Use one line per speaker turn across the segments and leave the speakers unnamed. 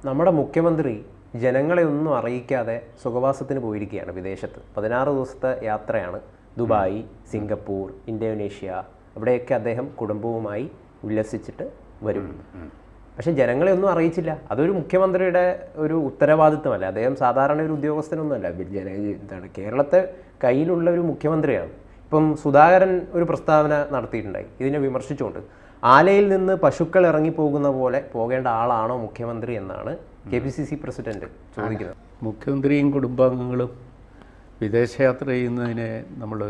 നമ്മുടെ മുഖ്യമന്ത്രി ജനങ്ങളെ ഒന്നും അറിയിക്കാതെ സുഖവാസത്തിന് പോയിരിക്കുകയാണ് വിദേശത്ത്. 16 ദിവസത്തെ യാത്രയാണ്. ദുബായ്, സിംഗപ്പൂർ, ഇന്തോനേഷ്യ, അവിടെയൊക്കെ അദ്ദേഹം കുടുംബവുമായി ഉല്ലസിച്ചിട്ട് വരും. പക്ഷെ ജനങ്ങളെ ഒന്നും അറിയിച്ചില്ല. അതൊരു മുഖ്യമന്ത്രിയുടെ ഒരു ഉത്തരവാദിത്വമല്ല. അദ്ദേഹം സാധാരണ ഒരു ഉദ്യോഗസ്ഥനൊന്നുമല്ല. എന്താണ്, കേരളത്തെ കയ്യിലുള്ള ഒരു മുഖ്യമന്ത്രിയാണ്. ഇപ്പം സുധാകരൻ ഒരു പ്രസ്താവന നടത്തിയിട്ടുണ്ടായി ഇതിനെ വിമർശിച്ചുകൊണ്ട്. ആലയിൽ നിന്ന് പശുക്കൾ ഇറങ്ങിപ്പോകുന്ന പോലെ പോകേണ്ട ആളാണോ മുഖ്യമന്ത്രി എന്നാണ് KPCC പ്രസിഡന്റ് ചോദിക്കുന്നത്.
മുഖ്യമന്ത്രിയും കുടുംബാംഗങ്ങളും വിദേശയാത്ര ചെയ്യുന്നതിനെ നമ്മൾ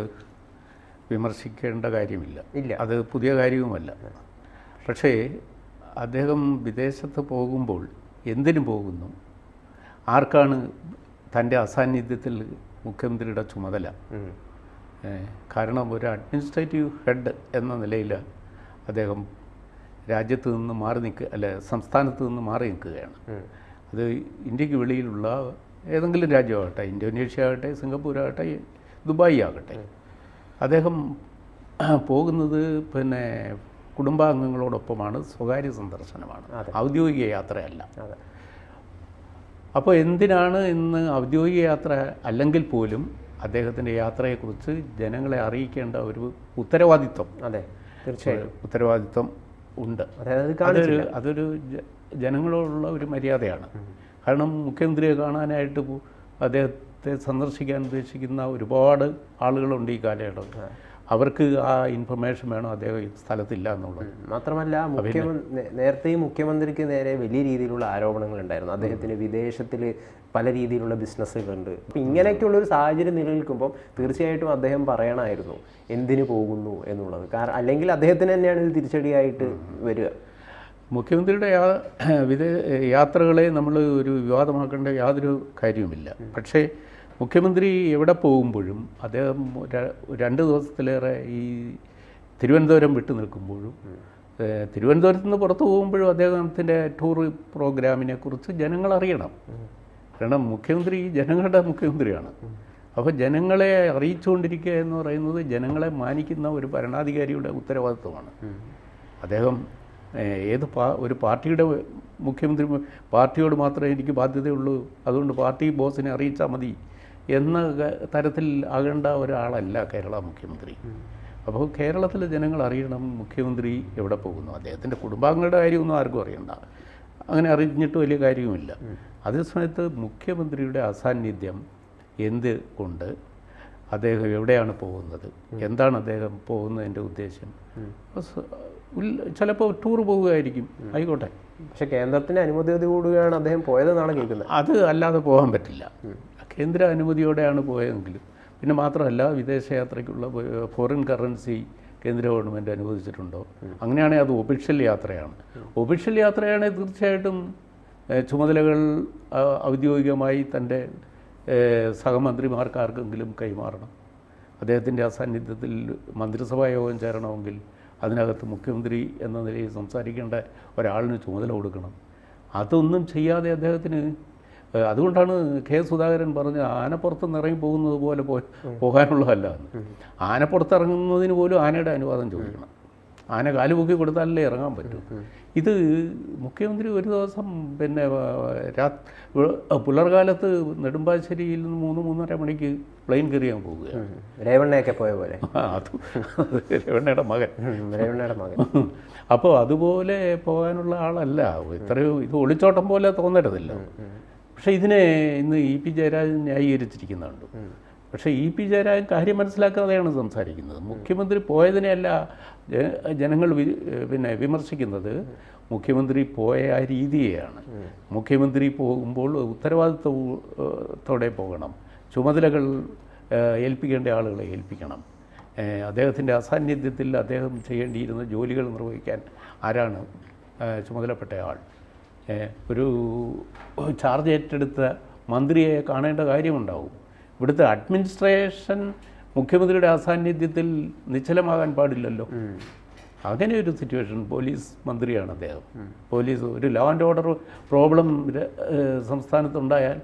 വിമർശിക്കേണ്ട കാര്യമില്ല. അത് പുതിയ കാര്യവുമല്ല. പക്ഷേ അദ്ദേഹം വിദേശത്ത് പോകുമ്പോൾ എന്തിനു പോകുന്നു, ആർക്കാണ് തൻ്റെ അസാന്നിധ്യത്തിൽ മുഖ്യമന്ത്രിയുടെ ചുമതല? കാരണം ഒരു അഡ്മിനിസ്ട്രേറ്റീവ് ഹെഡ് എന്ന നിലയിൽ അദ്ദേഹം രാജ്യത്ത് നിന്ന് സംസ്ഥാനത്ത് നിന്ന് മാറി നിൽക്കുകയാണ്. അത് ഇന്ത്യക്ക് വെളിയിലുള്ള ഏതെങ്കിലും രാജ്യമാകട്ടെ, ഇന്തോനേഷ്യ ആകട്ടെ, സിംഗപ്പൂർ ആകട്ടെ, ദുബായ് ആകട്ടെ, അദ്ദേഹം പോകുന്നത് കുടുംബാംഗങ്ങളോടൊപ്പമാണ്. സ്വകാര്യ സന്ദർശനമാണ്, ഔദ്യോഗിക യാത്രയല്ല. അപ്പോൾ എന്തിനാണ് ഇന്ന് ഔദ്യോഗിക യാത്ര അല്ലെങ്കിൽ പോലും അദ്ദേഹത്തിൻ്റെ യാത്രയെക്കുറിച്ച് ജനങ്ങളെ അറിയിക്കേണ്ട ഒരു ഉത്തരവാദിത്വം,
തീർച്ചയായും
ഉത്തരവാദിത്വം ഉണ്ട്. അതൊരു ജനങ്ങളോടുള്ള ഒരു മര്യാദയാണ്. കാരണം മുഖ്യമന്ത്രിയെ കാണാനായിട്ട് അദ്ദേഹത്തെ സന്ദർശിക്കാൻ ഉദ്ദേശിക്കുന്ന ഒരുപാട് ആളുകളുണ്ട് ഈ കാലയളവിൽ. അവർക്ക് ആ ഇൻഫർമേഷൻ വേണം അദ്ദേഹം ഈ സ്ഥലത്തില്ല എന്നുള്ളത്.
മാത്രമല്ല നേരത്തെയും മുഖ്യമന്ത്രിക്ക് നേരെ വലിയ രീതിയിലുള്ള ആരോപണങ്ങൾ ഉണ്ടായിരുന്നു. അദ്ദേഹത്തിന് വിദേശത്തിൽ പല രീതിയിലുള്ള ബിസിനസ്സുകളുണ്ട്. അപ്പം ഇങ്ങനെയൊക്കെയുള്ളൊരു സാഹചര്യം നിലനിൽക്കുമ്പോൾ തീർച്ചയായിട്ടും അദ്ദേഹം പറയണമായിരുന്നു എന്തിനു പോകുന്നു എന്നുള്ളത്. കാരണം അല്ലെങ്കിൽ അദ്ദേഹത്തിന് തന്നെയാണ് ഇത് തിരിച്ചടിയായിട്ട് വരിക.
മുഖ്യമന്ത്രിയുടെ യാത്രകളെ നമ്മൾ ഒരു വിവാദമാക്കേണ്ട യാതൊരു കാര്യവുമില്ല. പക്ഷേ മുഖ്യമന്ത്രി എവിടെ പോകുമ്പോഴും അദ്ദേഹം 2 ദിവസത്തിലേറെ ഈ തിരുവനന്തപുരം വിട്ടു നിൽക്കുമ്പോഴും തിരുവനന്തപുരത്ത് നിന്ന് പുറത്തു പോകുമ്പോഴും അദ്ദേഹത്തിൻ്റെ ടൂർ പ്രോഗ്രാമിനെ കുറിച്ച് ജനങ്ങൾ അറിയണം. കാരണം മുഖ്യമന്ത്രി ജനങ്ങളുടെ മുഖ്യമന്ത്രിയാണ്. അപ്പോൾ ജനങ്ങളെ അറിയിച്ചുകൊണ്ടിരിക്കുക എന്ന് പറയുന്നത് ജനങ്ങളെ മാനിക്കുന്ന ഒരു ഭരണാധികാരിയുടെ ഉത്തരവാദിത്വമാണ്. അദ്ദേഹം ഒരു പാർട്ടിയുടെ മുഖ്യമന്ത്രി, പാർട്ടിയോട് മാത്രമേ എനിക്ക് ബാധ്യതയുള്ളൂ, അതുകൊണ്ട് പാർട്ടി ബോസിനെ അറിയിച്ചാൽ മതി എന്ന തരത്തിൽ ആകേണ്ട ഒരാളല്ല കേരള മുഖ്യമന്ത്രി. അപ്പോൾ കേരളത്തിലെ ജനങ്ങൾ അറിയണം മുഖ്യമന്ത്രി എവിടെ പോകുന്നു. അദ്ദേഹത്തിൻ്റെ കുടുംബാംഗങ്ങളുടെ കാര്യമൊന്നും ആർക്കും അറിയണ്ട, അങ്ങനെ അറിഞ്ഞിട്ട് വലിയ കാര്യവുമില്ല. അതേസമയത്ത് മുഖ്യമന്ത്രിയുടെ അസാന്നിധ്യം എന്ത് കൊണ്ട്, അദ്ദേഹം എവിടെയാണ് പോകുന്നത്, എന്താണ് അദ്ദേഹം പോകുന്നതിൻ്റെ ഉദ്ദേശം, ചിലപ്പോൾ ടൂർ പോവുകയായിരിക്കും, ആയിക്കോട്ടെ.
പക്ഷേ കേന്ദ്രത്തിൻ്റെ അനുമതിയോടുകൂടിയാണ് അദ്ദേഹം പോയതെന്നാണ് കേൾക്കുന്നത്.
അത് അല്ലാതെ പോകാൻ പറ്റില്ല. കേന്ദ്ര അനുമതിയോടെയാണ് പോയതെങ്കിലും, പിന്നെ മാത്രമല്ല വിദേശയാത്രയ്ക്കുള്ള ഫോറിൻ കറൻസി കേന്ദ്ര ഗവൺമെൻറ് അനുവദിച്ചിട്ടുണ്ടോ? അങ്ങനെയാണെങ്കിൽ അത് ഒഫീഷ്യൽ യാത്രയാണ്. ഒഫീഷ്യൽ യാത്രയാണെങ്കിൽ തീർച്ചയായിട്ടും ചുമതലകൾ ഔദ്യോഗികമായി തൻ്റെ സഹമന്ത്രിമാർക്കാർക്കെങ്കിലും കൈമാറണം. അദ്ദേഹത്തിൻ്റെ അസാന്നിധ്യത്തിൽ മന്ത്രിസഭാ യോഗം ചേരണമെങ്കിൽ അതിനകത്ത് മുഖ്യമന്ത്രി എന്ന നിലയിൽ സംസാരിക്കേണ്ട ഒരാളിന് ചുമതല കൊടുക്കണം. അതൊന്നും ചെയ്യാതെ അദ്ദേഹത്തിന്, അതുകൊണ്ടാണ് സുധാകരൻ പറഞ്ഞ ആനപ്പുറത്ത് ഇറങ്ങി പോകുന്നത് പോലെ പോകാനുള്ളതല്ല. ആനപ്പുറത്തിറങ്ങുന്നതിന് പോലും ആനയുടെ അനുവാദം ചോദിക്കണം. ആന കാലുപൊക്കി കൊടുത്താലല്ലേ ഇറങ്ങാൻ പറ്റൂ. ഇത് മുഖ്യമന്ത്രി ഒരു ദിവസം പുലർകാലത്ത് നെടുമ്പാശ്ശേരിയിൽ നിന്ന് 3-3:30 മണിക്ക് പ്ലെയിൻ കയറിയാൻ പോവുകയാണ്.
രേവണ്ണയൊക്കെ പോയ പോലെ.
അത് രേവണ്ണയുടെ മകൻ. അപ്പോൾ അതുപോലെ പോകാനുള്ള ആളല്ല. ഇത്രയോ ഇത് ഒളിച്ചോട്ടം പോലെ തോന്നരുതല്ല. പക്ഷേ ഇതിനെ ഇന്ന് EP ജയരാജൻ ന്യായീകരിച്ചിരിക്കുന്നുണ്ട്. പക്ഷേ EP ജയരാജൻ കാര്യം മനസ്സിലാക്കാതെയാണ് സംസാരിക്കുന്നത്. മുഖ്യമന്ത്രി പോയതിനെയല്ല ജനങ്ങൾ വിമർശിക്കുന്നത്, മുഖ്യമന്ത്രി പോയ ആ രീതിയെയാണ്. മുഖ്യമന്ത്രി പോകുമ്പോൾ ഉത്തരവാദിത്വത്തോടെ പോകണം, ചുമതലകൾ ഏൽപ്പിക്കേണ്ട ആളുകളെ ഏൽപ്പിക്കണം. അദ്ദേഹത്തിൻ്റെ അസാന്നിധ്യത്തിൽ അദ്ദേഹം ചെയ്യേണ്ടിയിരുന്ന ജോലികൾ നിർവഹിക്കാൻ ആരാണ് ചുമതലപ്പെട്ട ആൾ? ഒരു ചാർജ് ഏറ്റെടുത്ത മന്ത്രിയെ കാണേണ്ട കാര്യമുണ്ടാവും. ഇവിടുത്തെ അഡ്മിനിസ്ട്രേഷൻ മുഖ്യമന്ത്രിയുടെ അസാന്നിധ്യത്തിൽ നിശ്ചലമാകാൻ പാടില്ലല്ലോ. അങ്ങനെ ഒരു സിറ്റുവേഷൻ, പോലീസ് മന്ത്രിയാണ് അദ്ദേഹം. പോലീസ് ഒരു ലോ ആൻഡ് ഓർഡർ പ്രോബ്ലം സംസ്ഥാനത്തുണ്ടായാൽ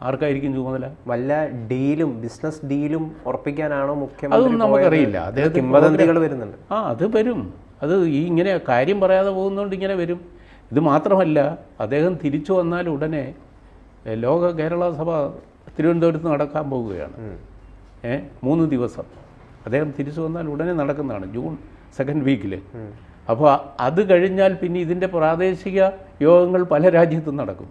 ആർക്കായിരിക്കും ചുമതല?
വല്ല ഡീലും ബിസിനസ് ഡീലും ഉറപ്പിക്കാനാണോ മുഖ്യമന്ത്രി?
അതൊന്നും നമുക്കറിയില്ല.
അദ്ദേഹത്തിന് കിംവദന്തികൾ വരുന്നുണ്ട്.
അത് വരും. അത് ഇങ്ങനെ കാര്യം പറയാതെ പോകുന്നതുകൊണ്ട് ഇങ്ങനെ വരും. ഇത് മാത്രമല്ല, അദ്ദേഹം തിരിച്ചു വന്നാൽ ഉടനെ ലോക കേരള സഭ തിരുവനന്തപുരത്ത് നടക്കാൻ പോവുകയാണ്. 3 ദിവസം അദ്ദേഹം തിരിച്ചു വന്നാൽ ഉടനെ നടക്കുന്നതാണ്, ജൂൺ 2nd വീക്കിൽ. അപ്പോൾ അത് കഴിഞ്ഞാൽ പിന്നെ ഇതിൻ്റെ പ്രാദേശിക യോഗങ്ങൾ പല രാജ്യത്തും നടക്കും.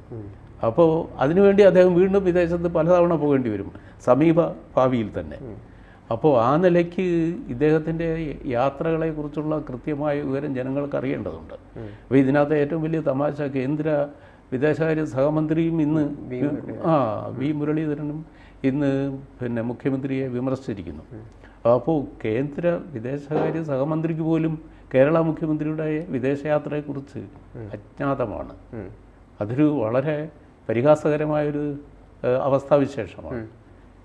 അപ്പോൾ അതിനുവേണ്ടി അദ്ദേഹം വീണ്ടും വിദേശത്ത് പലതവണ പോകേണ്ടി വരും, സമീപ ഭാവിയിൽ തന്നെ. അപ്പോൾ ആ നിലയ്ക്ക് ഇദ്ദേഹത്തിൻ്റെ യാത്രകളെക്കുറിച്ചുള്ള കൃത്യമായ വിവരം ജനങ്ങൾക്ക് അറിയേണ്ടതുണ്ട്. അപ്പോൾ ഇതിനകത്ത് ഏറ്റവും വലിയ തമാശ, കേന്ദ്ര വിദേശകാര്യ സഹമന്ത്രിയും ഇന്ന് വി മുരളീധരനും ഇന്ന് പിന്നെ മുഖ്യമന്ത്രിയെ വിമർശിച്ചിരിക്കുന്നു. അപ്പോൾ കേന്ദ്ര വിദേശകാര്യ സഹമന്ത്രിക്ക് പോലും കേരള മുഖ്യമന്ത്രിയുടെ വിദേശയാത്രയെക്കുറിച്ച് അജ്ഞാതമാണ്. അതൊരു വളരെ പരിഹാസകരമായൊരു അവസ്ഥാവിശേഷമാണ്.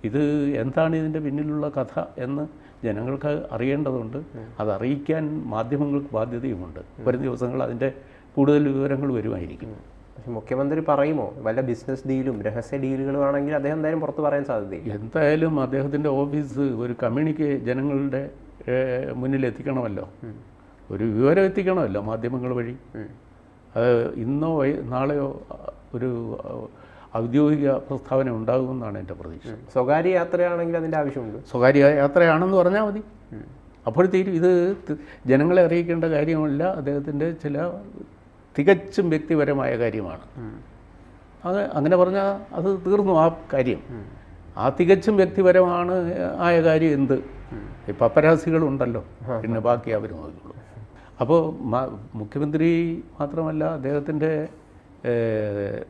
ഇത് എന്താണ് ഇതിൻ്റെ പിന്നിലുള്ള കഥ എന്ന് ജനങ്ങൾക്ക് അറിയേണ്ടതുണ്ട്. അതറിയിക്കാൻ മാധ്യമങ്ങൾക്ക് ബാധ്യതയുമുണ്ട്. വരും ദിവസങ്ങൾ അതിൻ്റെ കൂടുതൽ വിവരങ്ങൾ വരുമായിരിക്കും.
പക്ഷെ മുഖ്യമന്ത്രി പറയുമോ? വല്ല ബിസിനസ് ഡീലും രഹസ്യ ഡീലുകളും ആണെങ്കിൽ അദ്ദേഹം എന്തായാലും പുറത്ത് പറയാൻ സാധ്യതയില്ല.
എന്തായാലും അദ്ദേഹത്തിൻ്റെ ഓഫീസ് ഒരു കമ്മ്യൂണിറ്റി ജനങ്ങളുടെ മുന്നിൽ എത്തിക്കണമല്ലോ, ഒരു വിവരം എത്തിക്കണമല്ലോ മാധ്യമങ്ങൾ വഴി. അത് ഇന്നോ നാളെയോ ഒരു ഔദ്യോഗിക പ്രസ്താവന ഉണ്ടാകുമെന്നാണ് എൻ്റെ പ്രതീക്ഷ.
സ്വകാര്യ യാത്രയാണെങ്കിൽ അതിൻ്റെ ആവശ്യമുണ്ട്.
സ്വകാര്യ യാത്രയാണെന്ന് പറഞ്ഞാൽ മതി, അപ്പോഴത്തേക്കും ഇത് ജനങ്ങളെ അറിയിക്കേണ്ട കാര്യമല്ല, അദ്ദേഹത്തിൻ്റെ ചില തികച്ചും വ്യക്തിപരമായ കാര്യമാണ്. അത് അങ്ങനെ പറഞ്ഞാൽ അത് തീർന്നു ആ കാര്യം. ആ തികച്ചും വ്യക്തിപരമാണ് ആയ കാര്യം എന്ത്? ഈ പപ്പരാസികളുണ്ടല്ലോ, പിന്നെ ബാക്കി അവർ നോക്കിയുള്ളൂ. അപ്പോൾ മുഖ്യമന്ത്രി മാത്രമല്ല, അദ്ദേഹത്തിൻ്റെ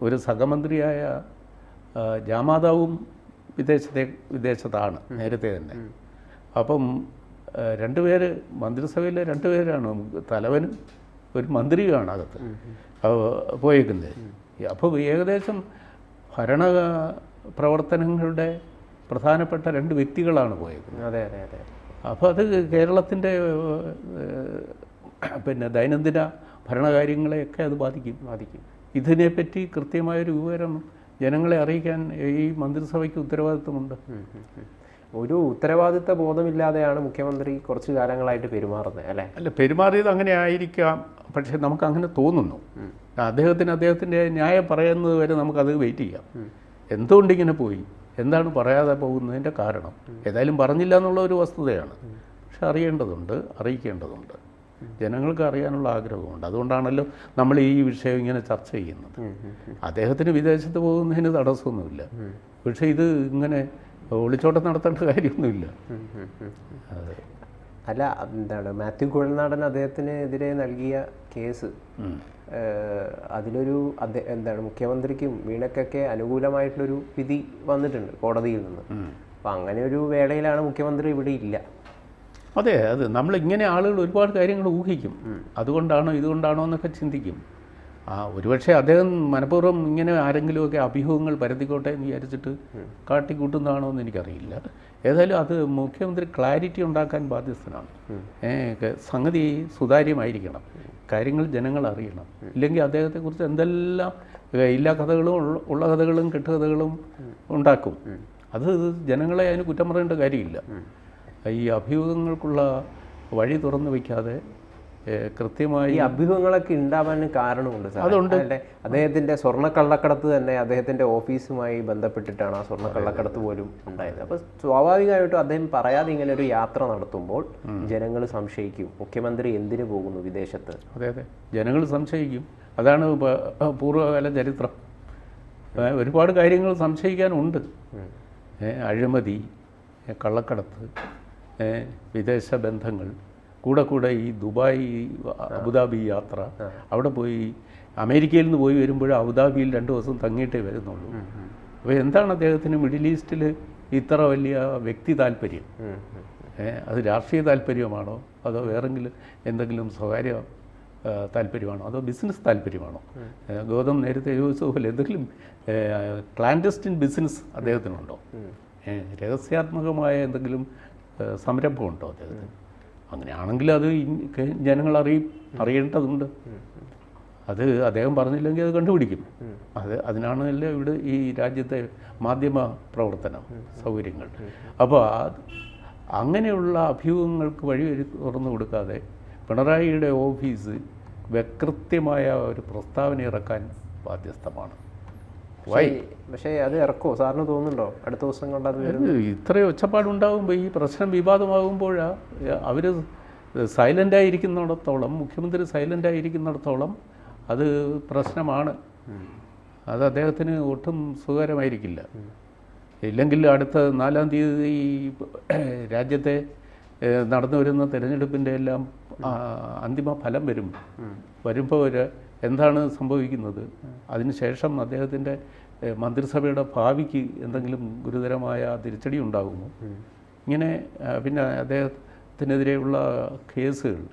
ഒരു സഹമന്ത്രിയായ ജാമാതാവും വിദേശത്താണ് നേരത്തെ തന്നെ. അപ്പം 2 പേര് മന്ത്രിസഭയിലെ 2 പേരാണ്, തലവനും ഒരു മന്ത്രിയുമാണ് അകത്ത് പോയേക്കുന്നത്. അപ്പോൾ ഏകദേശം ഭരണ പ്രവർത്തനങ്ങളുടെ പ്രധാനപ്പെട്ട 2 വ്യക്തികളാണ് പോയേക്കുന്നത്.
അതെ അതെ അതെ.
അപ്പോൾ അത് കേരളത്തിൻ്റെ പിന്നെ ദൈനംദിന ഭരണകാര്യങ്ങളെയൊക്കെ അത് ബാധിക്കും. ഇതിനെപ്പറ്റി കൃത്യമായൊരു വിവരം ജനങ്ങളെ അറിയിക്കാൻ ഈ മന്ത്രിസഭയ്ക്ക് ഉത്തരവാദിത്വമുണ്ട്.
ഒരു ഉത്തരവാദിത്ത ബോധമില്ലാതെയാണ് മുഖ്യമന്ത്രി കുറച്ച് കാലങ്ങളായിട്ട് പെരുമാറുന്നത്, അല്ലേ?
അല്ല, പെരുമാറിയത് അങ്ങനെ ആയിരിക്കാം, പക്ഷേ നമുക്കങ്ങനെ തോന്നുന്നു. അദ്ദേഹത്തിൻ്റെ ന്യായം പറയുന്നത് വരെ നമുക്കത് വെയിറ്റ് ചെയ്യാം. എന്തുകൊണ്ടിങ്ങനെ പോയി, എന്താണ് പറയാതെ പോകുന്നതിൻ്റെ കാരണം? ഏതായാലും പറഞ്ഞില്ല എന്നുള്ള ഒരു വസ്തുതയാണ്. പക്ഷെ അറിയേണ്ടതുണ്ട്, അറിയിക്കേണ്ടതുണ്ട്. ജനങ്ങൾക്ക് അറിയാനുള്ള ആഗ്രഹമുണ്ട്. അതുകൊണ്ടാണല്ലോ നമ്മൾ ഈ വിഷയം ഇങ്ങനെ ചർച്ച ചെയ്യുന്നത്. അദ്ദേഹത്തിന് വിദേശത്ത് പോകുന്നതിന് തടസ്സമൊന്നുമില്ല, പക്ഷേ ഇത് ഇങ്ങനെ ഒളിച്ചോട്ടം നടത്തേണ്ട കാര്യമൊന്നുമില്ല.
അല്ല, എന്താണ് മാത്യു കുഴൽനാടൻ അദ്ദേഹത്തിനെതിരെ നൽകിയ കേസ്, അതിലൊരു എന്താണ് മുഖ്യമന്ത്രിക്കും വീണയ്ക്കൊക്കെ അനുകൂലമായിട്ടുള്ളൊരു വിധി വന്നിട്ടുണ്ട് കോടതിയിൽ നിന്ന്. അപ്പം അങ്ങനെ ഒരു വേളയിലാണ് മുഖ്യമന്ത്രി ഇവിടെ ഇല്ല.
അതെ, അത് നമ്മളിങ്ങനെ ആളുകൾ ഒരുപാട് കാര്യങ്ങൾ ഊഹിക്കും. അതുകൊണ്ടാണോ ഇതുകൊണ്ടാണോ എന്നൊക്കെ ചിന്തിക്കും. ഒരുപക്ഷെ അദ്ദേഹം മനഃപൂർവ്വം ഇങ്ങനെ ആരെങ്കിലുമൊക്കെ അഭ്യൂഹങ്ങൾ പരത്തിക്കോട്ടെ എന്ന് വിചാരിച്ചിട്ട് കാട്ടിക്കൂട്ടുന്നതാണോ എന്ന് എനിക്കറിയില്ല. ഏതായാലും അത് മുഖ്യമന്ത്രി ക്ലാരിറ്റി ഉണ്ടാക്കാൻ ബാധ്യസ്ഥനാണ്. സംഗതി സുതാര്യമായിരിക്കണം, കാര്യങ്ങൾ ജനങ്ങൾ അറിയണം. ഇല്ലെങ്കിൽ അദ്ദേഹത്തെക്കുറിച്ച് എന്തെല്ലാം ഇല്ലാ കഥകളും ഉള്ള കഥകളും കെട്ടുകഥകളും ഉണ്ടാക്കും. അത് ജനങ്ങളെ അതിന് കുറ്റം പറയേണ്ട കാര്യമില്ല. ഈ അഭ്യൂഹങ്ങൾക്കുള്ള വഴി തുറന്നു വയ്ക്കാതെ കൃത്യമായി
അഭ്യൂഹങ്ങളൊക്കെ ഉണ്ടാവാൻ കാരണമുണ്ട്. അതുകൊണ്ട് അദ്ദേഹത്തിന്റെ സ്വർണ്ണക്കള്ളക്കടത്ത് തന്നെ അദ്ദേഹത്തിന്റെ ഓഫീസുമായി ബന്ധപ്പെട്ടിട്ടാണ് ആ സ്വർണ്ണക്കള്ളക്കടത്ത് പോലും ഉണ്ടായത്. അപ്പോൾ സ്വാഭാവികമായിട്ടും അദ്ദേഹം പറയാതെ ഇങ്ങനെ ഒരു യാത്ര നടത്തുമ്പോൾ ജനങ്ങൾ സംശയിക്കും, മുഖ്യമന്ത്രി എന്തിനു പോകുന്നു വിദേശത്ത്.
അതെ അതെ, ജനങ്ങൾ സംശയിക്കും. അതാണ് പൂർവ്വകാല ചരിത്രം. ഒരുപാട് കാര്യങ്ങൾ സംശയിക്കാനുണ്ട്. അഴിമതി, കള്ളക്കടത്ത്, വിദേശ ബന്ധങ്ങൾ, കൂടെ ഈ ദുബായ് അബുദാബി യാത്ര, അവിടെ പോയി അമേരിക്കയിൽ നിന്ന് പോയി വരുമ്പോൾ അബുദാബിയിൽ 2 ദിവസം തങ്ങിയിട്ടേ വരുന്നുള്ളൂ. അപ്പോൾ എന്താണ് അദ്ദേഹത്തിന് മിഡിൽ ഈസ്റ്റിൽ ഇത്ര വലിയ വ്യക്തി താല്പര്യം? അത് രാഷ്ട്രീയ താല്പര്യമാണോ, അതോ വേറെങ്കിലും എന്തെങ്കിലും സ്വകാര്യ താല്പര്യമാണോ, അതോ ബിസിനസ് താല്പര്യമാണോ? ഗൗതം നേരത്തെ ചോദിച്ച പോലെ എന്തെങ്കിലും ക്ലാൻഡസ്റ്റിൻ ബിസിനസ് അദ്ദേഹത്തിനുണ്ടോ? രഹസ്യാത്മകമായ എന്തെങ്കിലും സംരംഭമുണ്ടോ അദ്ദേഹത്തിന്? അങ്ങനെയാണെങ്കിൽ അത് ജനങ്ങൾ അറിയേണ്ടതുണ്ട്. അത് അദ്ദേഹം പറഞ്ഞില്ലെങ്കിൽ അത് കണ്ടുപിടിക്കും. അതിനാണല്ലോ ഇവിടെ ഈ രാജ്യത്തെ മാധ്യമ പ്രവർത്തനം സൗകര്യങ്ങൾ. അപ്പോൾ അങ്ങനെയുള്ള അഭ്യൂഹങ്ങൾക്ക് വഴി തുറന്നു കൊടുക്കാതെ പിണറായിയുടെ ഓഫീസ് കൃത്യമായ ഒരു പ്രസ്താവന ഇറക്കാൻ ബാധ്യസ്ഥമാണ്.
പക്ഷേ അത് ഇറക്കുമോ സാറിന് തോന്നുന്നുണ്ടോ അടുത്ത ദിവസം കൊണ്ട് അത്
ഇത്രയും ഒച്ചപ്പാടുണ്ടാകുമ്പോൾ ഈ പ്രശ്നം വിവാദമാകുമ്പോഴാണ് അവർ സൈലൻ്റായിരിക്കുന്നിടത്തോളം, മുഖ്യമന്ത്രി സൈലൻ്റായിരിക്കുന്നിടത്തോളം അത് പ്രശ്നമാണ്. അത് അദ്ദേഹത്തിന് ഒട്ടും സുഖകരമായിരിക്കില്ല. ഇല്ലെങ്കിൽ അടുത്ത 4-ാം തീയതി രാജ്യത്തെ നടന്നു വരുന്ന തിരഞ്ഞെടുപ്പിൻ്റെ എല്ലാം അന്തിമ ഫലം വരുമ്പോൾ എന്താണ് സംഭവിക്കുന്നത്, അതിനുശേഷം അദ്ദേഹത്തിൻ്റെ മന്ത്രിസഭയുടെ ഭാവിക്ക് എന്തെങ്കിലും ഗുരുതരമായ തിരിച്ചടി ഉണ്ടാകുമോ? ഇങ്ങനെ പിന്നെ അദ്ദേഹത്തിനെതിരെയുള്ള കേസുകൾ,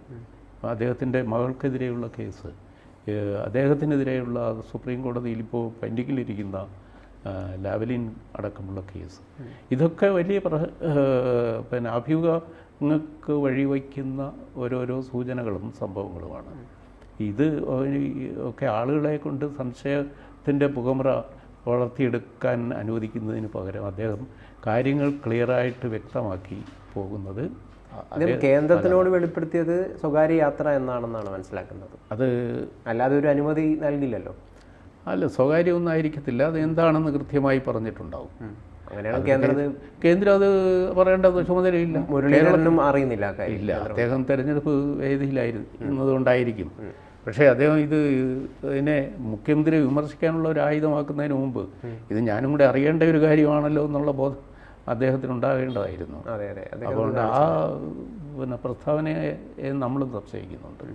അദ്ദേഹത്തിൻ്റെ മകൾക്കെതിരെയുള്ള കേസ്, അദ്ദേഹത്തിനെതിരെയുള്ള സുപ്രീം കോടതിയിൽ ഇപ്പോൾ പെൻഡിങ്ങിലിരിക്കുന്ന ലാവലിൻ അടക്കമുള്ള കേസ്, ഇതൊക്കെ വലിയ പിന്നെ അഭ്യൂഹങ്ങൾക്ക് വഴിവയ്ക്കുന്ന ഓരോരോ സൂചനകളും സംഭവങ്ങളുമാണ്. ഇത് ഒക്കെ ആളുകളെ കൊണ്ട് സംശയത്തിൻ്റെ പുകമുറ വളർത്തിയെടുക്കാൻ അനുവദിക്കുന്നതിന് പകരം അദ്ദേഹം കാര്യങ്ങൾ ക്ലിയറായിട്ട് വ്യക്തമാക്കി പോകുന്നത്.
കേന്ദ്രത്തിനോട് വെളിപ്പെടുത്തിയത് സ്വകാര്യ യാത്ര എന്നാണെന്നാണ് മനസ്സിലാക്കുന്നത്.
അത്
അല്ലാതെ ഒരു അനുമതി നൽകില്ലല്ലോ.
അല്ല, സ്വകാര്യമൊന്നും ആയിരിക്കത്തില്ല. അത് എന്താണെന്ന് കൃത്യമായി പറഞ്ഞിട്ടുണ്ടാവും.
അങ്ങനെയാണ്
കേന്ദ്രം അത് പറയേണ്ടത് ചുമതലയില്ല.
മുരളീധരനും അറിയുന്നില്ല
ഇല്ല, അദ്ദേഹം തെരഞ്ഞെടുപ്പ് വേദിയിലായിരുന്നതുകൊണ്ടായിരിക്കും. പക്ഷേ അദ്ദേഹം ഇതിനെ മുഖ്യമന്ത്രി വിമർശിക്കാനുള്ള ഒരു ആയുധമാക്കുന്നതിന് മുമ്പ് ഇത് ഞാനും കൂടെ അറിയേണ്ട ഒരു കാര്യമാണല്ലോ എന്നുള്ള ബോധം അദ്ദേഹത്തിന് ഉണ്ടാകേണ്ടതായിരുന്നു. അതുകൊണ്ട് ആ പ്രസ്താവനയെ നമ്മളും സംശയിക്കുന്നുണ്ട്.